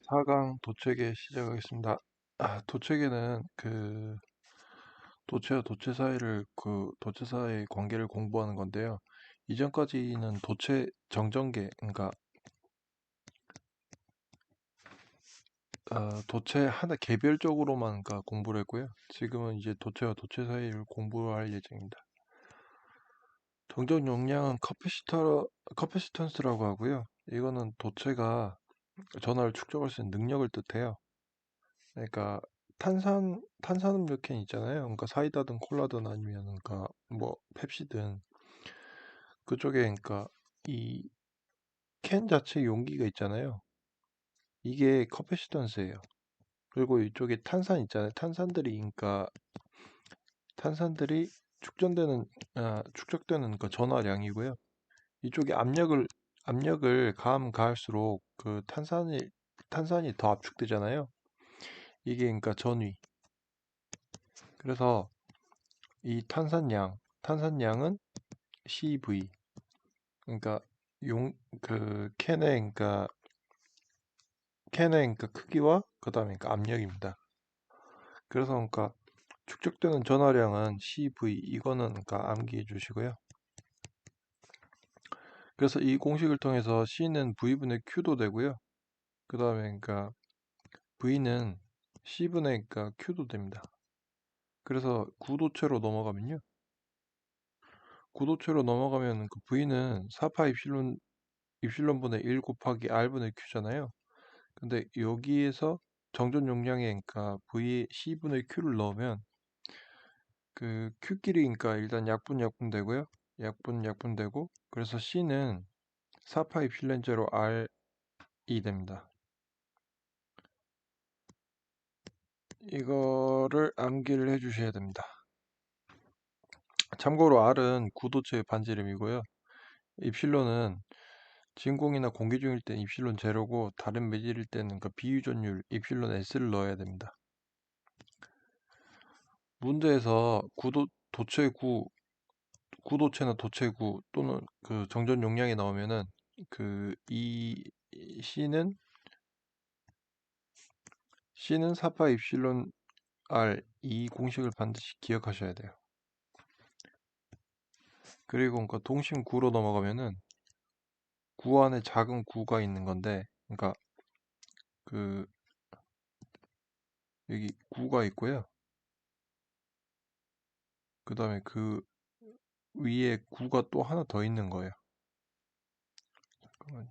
4강 도체계 시작하겠습니다. 도체계는 도체와 도체 사이를 도체 사이의 관계를 공부하는 건데요. 이전까지는 도체 정전계, 그러니까 도체 하나 개별적으로만 공부를 했고요. 지금은 이제 도체와 도체 사이를 공부할 예정입니다. 정전 용량은 커피시턴스라고 하고요. 이거는 도체가 전하를 축적할 수 있는 능력을 뜻해요. 그러니까 탄산음료 캔 있잖아요. 그러니까 사이다든 콜라든 아니면 그러니까 뭐 펩시든 그쪽에 그러니까 이 캔 자체 용기가 있잖아요. 이게 커피시던스예요. 그리고 이쪽에 탄산 있잖아요. 탄산들이 축적되는 그 전화량이고요. 이쪽에 압력을 가하면 가할수록 그 탄산이 더 압축되잖아요. 이게 그러니까 전위. 그래서 이 탄산량은 CV. 그러니까 용 캔의 크기와 그다음에 압력입니다. 그래서 축적되는 전화량은 CV 이거는 암기해 주시고요. 그래서 이 공식을 통해서 C는 V분의 Q도 되고요. 그다음에 V는 C분의 Q도 됩니다. 그래서 구도체로 넘어가면 V는 4파 입실론분의 1 곱하기 R분의 Q잖아요. 근데 여기에서 정전 용량에 V C분의 Q를 넣으면 Q끼리 일단 약분 되고요. 약분 되고 그래서 C는 4파 입실론 제로 R이 됩니다. 이거를 암기를 해 주셔야 됩니다. 참고로 R은 구도체의 반지름이고요. 입실론은 진공이나 공기 중일 땐 입실론 제로고 다른 매질일 때는 비유전율 입실론 S를 넣어야 됩니다. 문제에서 구도체나 도체구 또는 정전 용량이 나오면은 이 C는 4파 입실론 R 이 공식을 반드시 기억하셔야 돼요. 그리고 동심구로 넘어가면은 구 안에 작은 구가 있는 건데 그 여기 구가 있고요. 그다음에 그 위에 구가 또 하나 더 있는 거예요. 잠깐만요.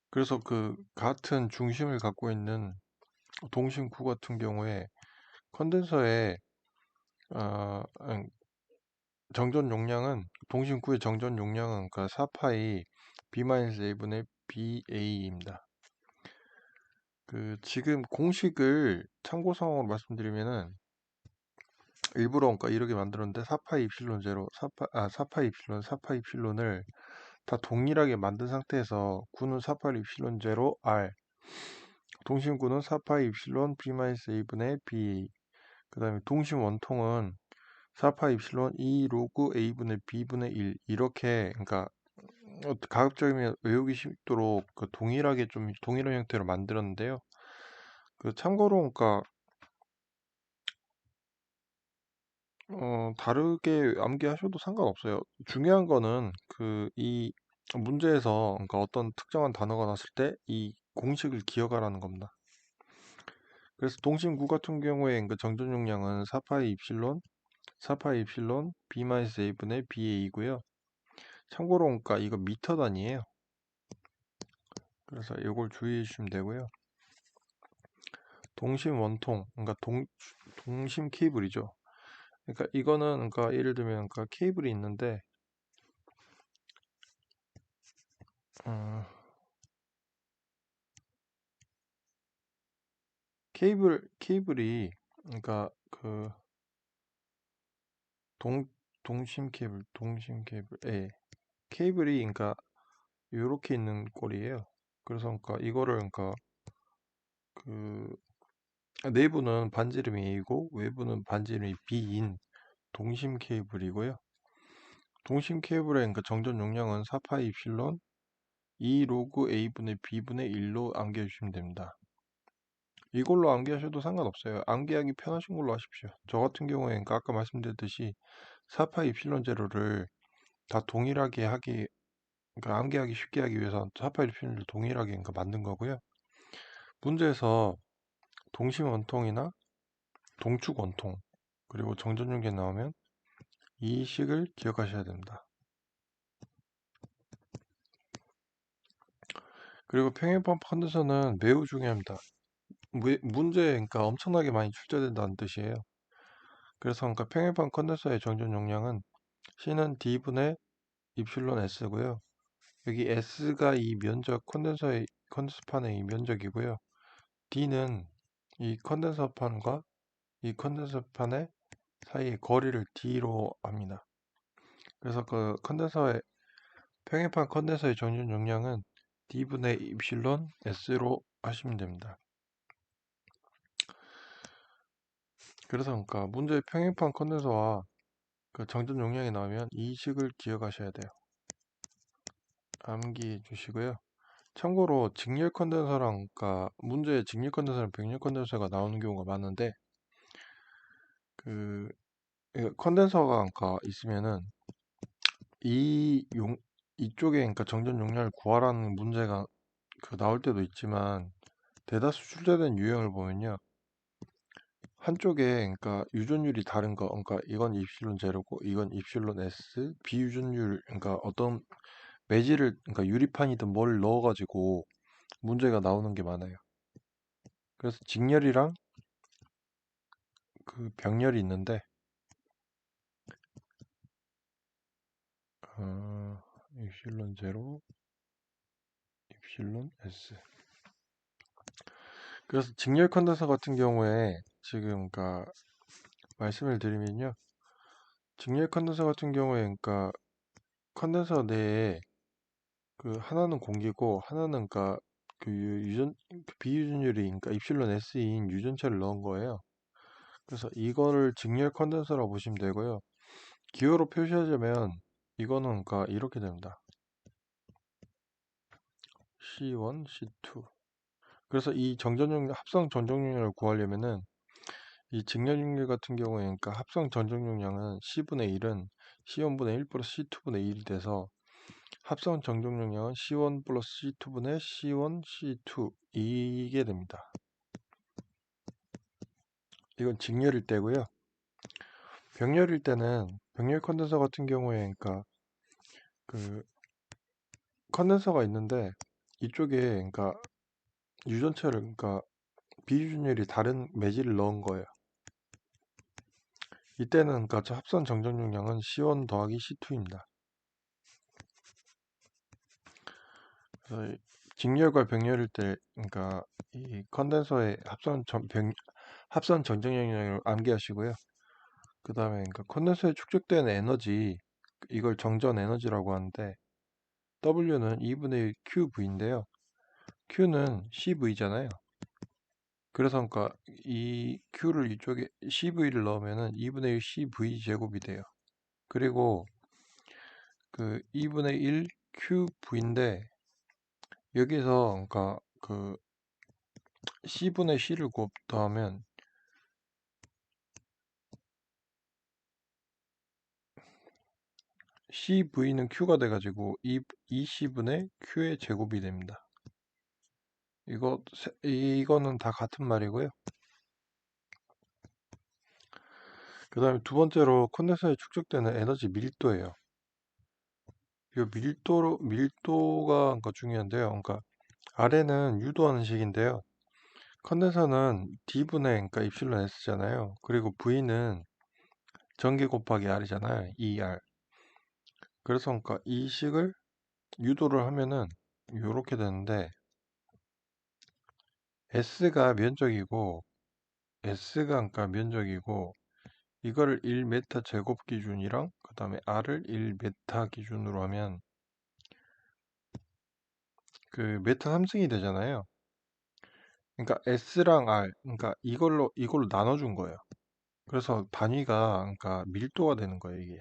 그래서 같은 중심을 갖고 있는 동심구 같은 경우에 컨덴서의 정전 용량은 동심구의 정전 용량은 4파이 B-A분의 BA입니다. 지금 공식을 참고사항으로 말씀드리면은 일부러 이렇게 만들었는데 4파이 입실론 제로 4파이 입실론을 다 동일하게 만든 상태에서 구는 4파이 입실론 제로 R 동심구는 4파이 입실론 B-A분의 BA 그 다음에 동심 원통은 4파 입실론 2 로그 A분의 B분의 1 이렇게 가급적이면 외우기 쉽도록 동일한 형태로 만들었는데요. 참고로 다르게 암기하셔도 상관없어요. 중요한 거는 이 문제에서 어떤 특정한 단어가 났을 때 이 공식을 기억하라는 겁니다. 그래서 동심구 같은 경우에 정전 용량은 4파이 입실론 B-A분의 BA이고요. 참고로 이거 미터 단위예요. 그래서 이걸 주의해 주시면 되고요. 동심 원통, 동심 케이블이죠. 이거는 예를 들면 케이블이 있는데 케이블이 동심 케이블 케이블이 이렇게 있는 꼴이에요. 그래서 이거를 그 내부는 반지름이 A이고 외부는 반지름이 B인 동심 케이블이고요. 동심 케이블의 그 정전 용량은 4파이 입실론 2 로그 A분의 B분의 1로 암기해 주시면 됩니다. 이걸로 암기하셔도 상관없어요. 암기하기 편하신 걸로 하십시오. 저 같은 경우에 그러니까 아까 말씀드렸듯이 4파이 입실론 제로를 다 동일하게 하기, 그러니까 암기하기 쉽게 하기 위해서 4파이 입실론을 동일하게 그러니까 만든 거고요. 문제에서 동심 원통이나 동축 원통 그리고 정전 용계 나오면 이 식을 기억하셔야 됩니다. 그리고 평행 펌프 컨덴서는 매우 중요합니다. 문제에 그러니까 엄청나게 많이 출제된다는 뜻이에요. 그래서 그러니까 평행 펌프 컨덴서의 정전 용량은 C는 D분의 입실론 S고요. 여기 S가 이 면적 컨덴서판의 이 면적이고요. D는 이 컨덴서판과 이 컨덴서판의 사이의 거리를 D로 합니다. 그래서 그 평행판 컨덴서의 정전 용량은 D분의 입실론 S로 하시면 됩니다. 그래서 그러니까 문제의 평행판 컨덴서와 그 정전 용량이 나오면 이 식을 기억하셔야 돼요. 암기해 주시고요. 참고로 직렬 컨덴서랑 그러니까 문제의 직렬 컨덴서랑 병렬 컨덴서가 나오는 경우가 많은데 그 컨덴서가 그러니까 있으면은 이 이쪽에 그러니까 정전 용량을 구하라는 문제가 그 나올 때도 있지만 대다수 출제된 유형을 보면요. 한쪽에 그러니까 유전율이 다른 거, 그러니까 이건 입실론 제로고 이건 입실론 S, 비유전율, 그러니까 어떤 매질을, 그러니까 유리판이든 뭘 넣어가지고 문제가 나오는 게 많아요. 그래서 직렬이랑 그 병렬이 있는데, 입실론 제로, 입실론 S. 그래서 직렬 컨덴서 같은 경우에 지금 그러니까 말씀을 드리면요, 직렬 컨덴서 같은 경우에 그러니까 컨덴서 내에 그 하나는 공기고 하나는 그러니까 그 비유전율이 그러니까 입실론 S인 유전체를 넣은 거예요. 그래서 이거를 직렬 컨덴서라고 보시면 되고요. 기호로 표시하자면 이거는 그러니까 이렇게 됩니다. C1, C2. 그래서 이 합성 전정용량을 구하려면은 이 직렬용량 같은 경우에 그러니까 합성 전정용량은 C분의 1은 C1분의 1 플러스 C2분의 1이 돼서 합성 정정용량은 C1 플러스 C2분의 C1, C2 이게 됩니다. 이건 직렬일 때고요. 병렬일 때는 병렬 컨덴서 같은 경우에 그러니까 그 컨덴서가 있는데 이쪽에 그러니까 유전체를 그러니까 비유전율이 다른 매질을 넣은 거예요. 이때는 그러니까 합선 정정용량은 C1 더하기 C2입니다. 그래서 직렬과 병렬일 때 그러니까 이 컨덴서의 합선 정정용량을 암기하시고요. 그 다음에 그러니까 컨덴서에 축적되는 에너지 이걸 정전 에너지라고 하는데 W는 2분의 1 QV인데요. Q는 CV잖아요. 그래서 그러니까 이 Q를 이쪽에 CV를 넣으면은 2분의 1 CV 제곱이 돼요. 그리고 그 2분의 1 QV인데 여기서 그러니까 그 C분의 C를 곱하면 CV는 Q가 돼가지고 2C분의 Q의 제곱이 됩니다. 이거는 다 같은 말이고요. 그 다음에 두 번째로 컨덴서에 축적되는 에너지 밀도예요. 이 밀도가 그러니까 중요한데요. 그러니까 아래는 유도하는 식인데요. 컨덴서는 D분의 그러니까 입실론 S잖아요. 그리고 V는 전기 곱하기 R이잖아요. ER. 그래서 그러니까 이 식을 유도를 하면은 이렇게 되는데 S가 그러니까 면적이고 이거를 1m 제곱 기준이랑 그 다음에 R을 1m 기준으로 하면 그 메타 3승이 되잖아요. 그러니까 S랑 R, 그러니까 이걸로 나눠준 거예요. 그래서 단위가 그러니까 밀도가 되는 거예요, 이게.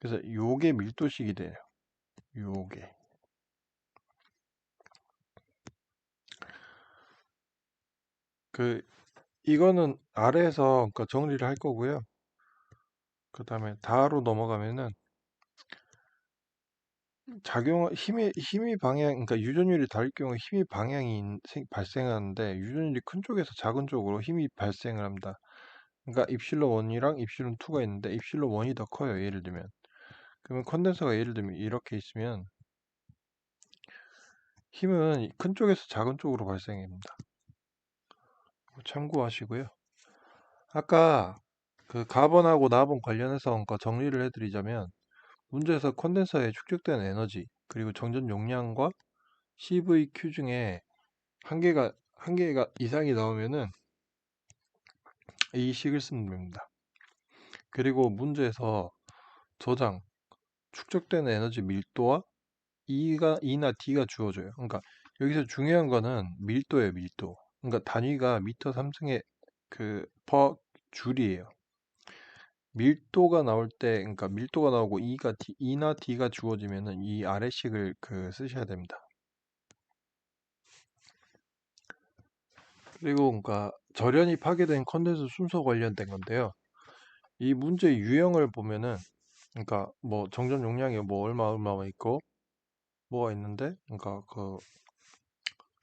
그래서 요게 밀도식이 돼요. 요게. 이거는 아래에서 그러니까 정리를 할 거고요. 그 다음에 다로 넘어가면은 힘이 방향, 그러니까 유전율이 다를 경우에 힘이 방향이 발생하는데 유전율이 큰 쪽에서 작은 쪽으로 힘이 발생을 합니다. 그러니까 입실론 1이랑 입실론 2가 있는데 입실론 1이 더 커요. 예를 들면. 그러면 컨덴서가 예를 들면 이렇게 있으면 힘은 큰 쪽에서 작은 쪽으로 발생합니다. 참고하시고요. 아까 그 가번하고 나번 관련해서 그러니까 정리를 해드리자면 문제에서 컨덴서에 축적된 에너지 그리고 정전 용량과 CVQ 중에 한 개가 이상이 나오면은 이 식을 쓰면 됩니다. 그리고 문제에서 저장 축적된 에너지 밀도와 E나 D가 주어져요. 그러니까 여기서 중요한 거는 밀도예요, 밀도. 그러니까 단위가 미터 3승의 퍼 줄이에요. 밀도가 나올 때, 그러니까 밀도가 나오고 E나 D가 주어지면은 이 아래식을 쓰셔야 됩니다. 그리고 그러니까 절연이 파괴된 컨덴서 순서 관련된 건데요. 이 문제 유형을 보면은 그러니까 뭐 정전 용량이 뭐 얼마 있고 뭐가 있는데 그러니까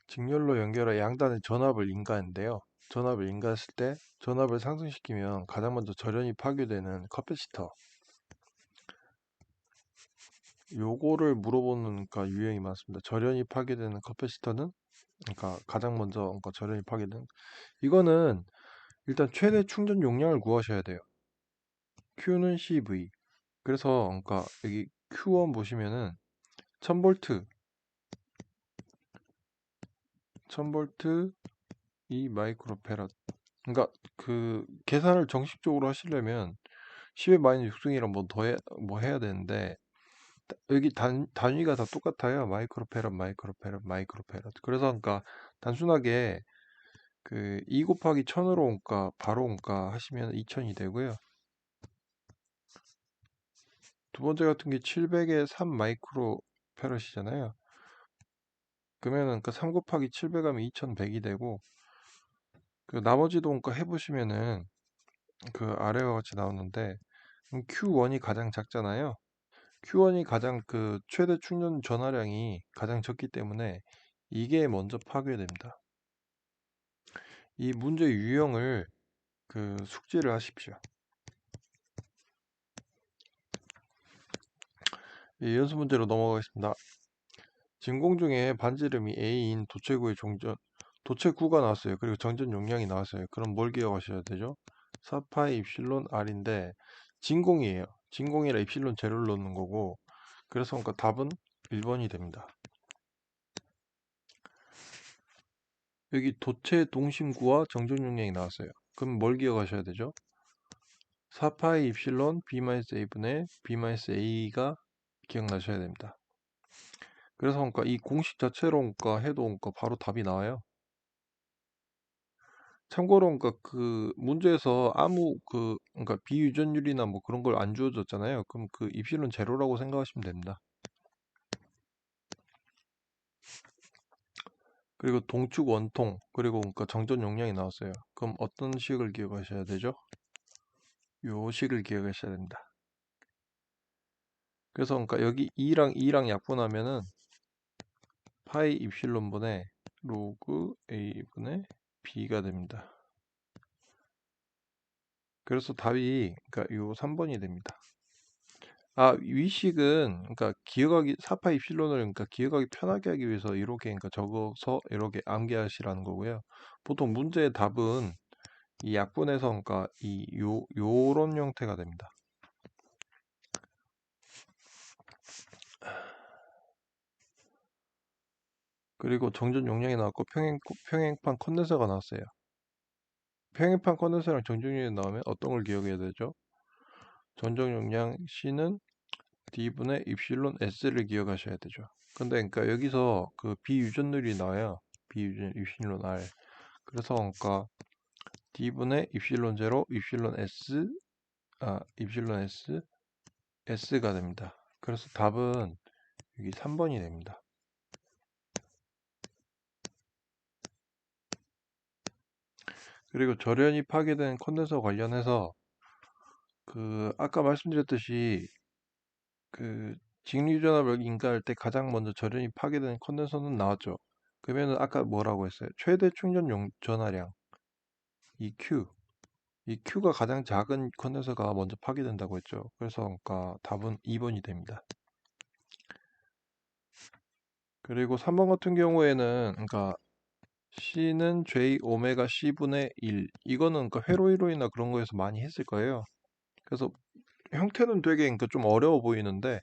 직렬로 연결해 양단의 전압을 인가했는데요. 전압을 인가했을 때 전압을 상승시키면 가장 먼저 절연이 파괴되는 커패시터 요거를 물어보는 그러니까 유형이 많습니다. 절연이 파괴되는 커패시터는 그러니까 가장 먼저 그러니까 절연이 파괴되는 이거는 일단 최대 충전 용량을 구하셔야 돼요. Q는 CV. 그래서 그러니까 여기 Q1 보시면은 1000V 1000V 2 마이크로페럿. 그러니까 계산을 정식적으로 하시려면 10의 마이너스 6승이랑 뭐 해야 되는데 여기 단위가 다 똑같아요. 마이크로페럿, 마이크로페럿, 마이크로페럿. 그래서 그러니까 단순하게 2 곱하기 1000으로 그러니까 바로 그러니까 하시면 2000이 되고요. 두 번째 같은 게 700에 3 마이크로페럿이잖아요. 그러면은 3 곱하기 700 하면 2100이 되고 나머지도 그러니까 해보시면은 아래와 같이 나오는데 Q1이 가장 작잖아요. Q1이 가장 최대 충전 전화량이 가장 적기 때문에 이게 먼저 파괴됩니다. 이 문제 유형을 숙지를 하십시오. 연습 문제로 넘어가겠습니다. 진공 중에 반지름이 A인 도체9가 나왔어요. 그리고 정전 용량이 나왔어요. 그럼 뭘 기억하셔야 되죠? 4파이 입실론 R인데 진공이에요. 진공이라 입실론 제로를 넣는 거고 그래서 그러니까 답은 1번이 됩니다. 여기 도체 동심구와 정전 용량이 나왔어요. 그럼 뭘 기억하셔야 되죠? 4파이 입실론 B-A분의 B-A가 기억나셔야 됩니다. 그래서 그러니까 이 공식 자체로 그러니까 해도 그러니까 바로 답이 나와요. 참고로 그러니까 문제에서 아무 그러니까 비유전율이나 뭐 그런 걸 안 주어졌잖아요. 그럼 입실은 제로라고 생각하시면 됩니다. 그리고 동축 원통 그리고 그러니까 정전 용량이 나왔어요. 그럼 어떤 식을 기억하셔야 되죠? 요 식을 기억하셔야 됩니다. 그래서 그러니까 여기 2랑 약분하면은 파이 입실론분의 로그 A분의 B가 됩니다. 그래서 답이 그러니까 요 3번이 됩니다. 위식은 그러니까 기억하기 4파 입실론을 그러니까 기억하기 편하게 하기 위해서 이렇게 그러니까 적어서 이렇게 암기하시라는 거고요. 보통 문제의 답은 이 약분해서 그러니까 요런 형태가 됩니다. 그리고 정전 용량이 나왔고 평행판 컨덴서가 나왔어요. 평행판 컨덴서랑 정전 용량이 나오면 어떤 걸 기억해야 되죠? 전정 용량 C는 D분의 입실론 S를 기억하셔야 되죠. 근데 그러니까 여기서 비유전율이 나와요. 비유전 입실론 R. 그래서 그러니까 D분의 입실론 제로, 입실론 S S가 됩니다. 그래서 답은 여기 3번이 됩니다. 그리고 절연이 파괴된 컨덴서 관련해서 아까 말씀드렸듯이 직류전압을 인가할 때 가장 먼저 절연이 파괴되는 컨덴서는 나왔죠. 그러면은 아까 뭐라고 했어요? 최대 충전용 전하량 이 Q가 가장 작은 컨덴서가 먼저 파괴된다고 했죠. 그래서 그러니까 답은 2번이 됩니다. 그리고 3번 같은 경우에는 그러니까 C는 J 오메가 C분의 1 이거는 그러니까 회로이론이나 그런 거에서 많이 했을 거예요. 그래서 형태는 되게 그러니까 좀 어려워 보이는데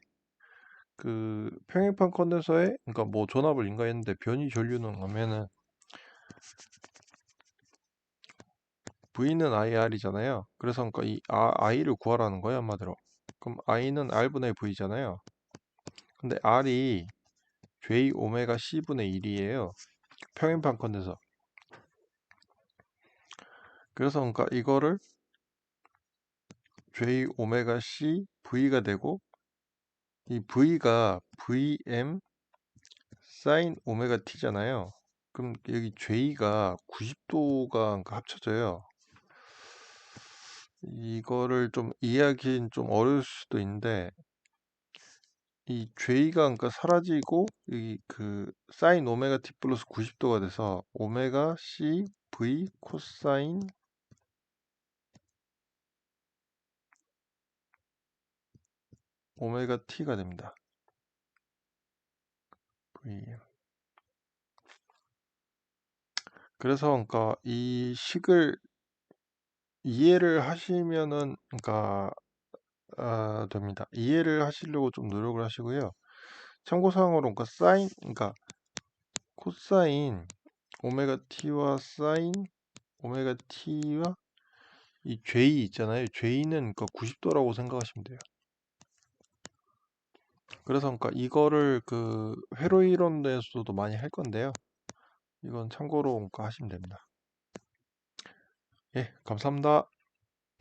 평행판 컨덴서에 그러니까 뭐 전압을 인가했는데 변이 전류는 하면은 V는 IR이잖아요. 그래서 그러니까 이 I를 구하라는 거예요, 한마디로. 그럼 I는 R분의 V잖아요. 근데 R이 J 오메가 C분의 1이에요. 평행판 컨덴서. 그래서 그러니까 이거를 J 오메가 C V가 되고 이 V가 VM 사인 오메가 T잖아요. 그럼 여기 J가 90도가 합쳐져요. 이거를 좀 이해하기는 좀 어려울 수도 있는데 이 J가 그러니까 사라지고 이 사인 오메가 T 플러스 90도가 돼서 오메가 C V 코사인 오메가 T가 됩니다. VM. 그래서 그러니까 이 식을 이해를 하시면은 그러니까 됩니다. 이해를 하시려고 좀 노력을 하시고요. 참고사항으로 그러니까 그러니까 코사인 오메가 t와 사인 오메가 t와 이 J 있잖아요. J는 그러니까 90도라고 생각하시면 돼요. 그래서 그러니까 이거를 회로 이론에서도 많이 할 건데요. 이건 참고로 그러니까 하시면 됩니다. 예, 감사합니다.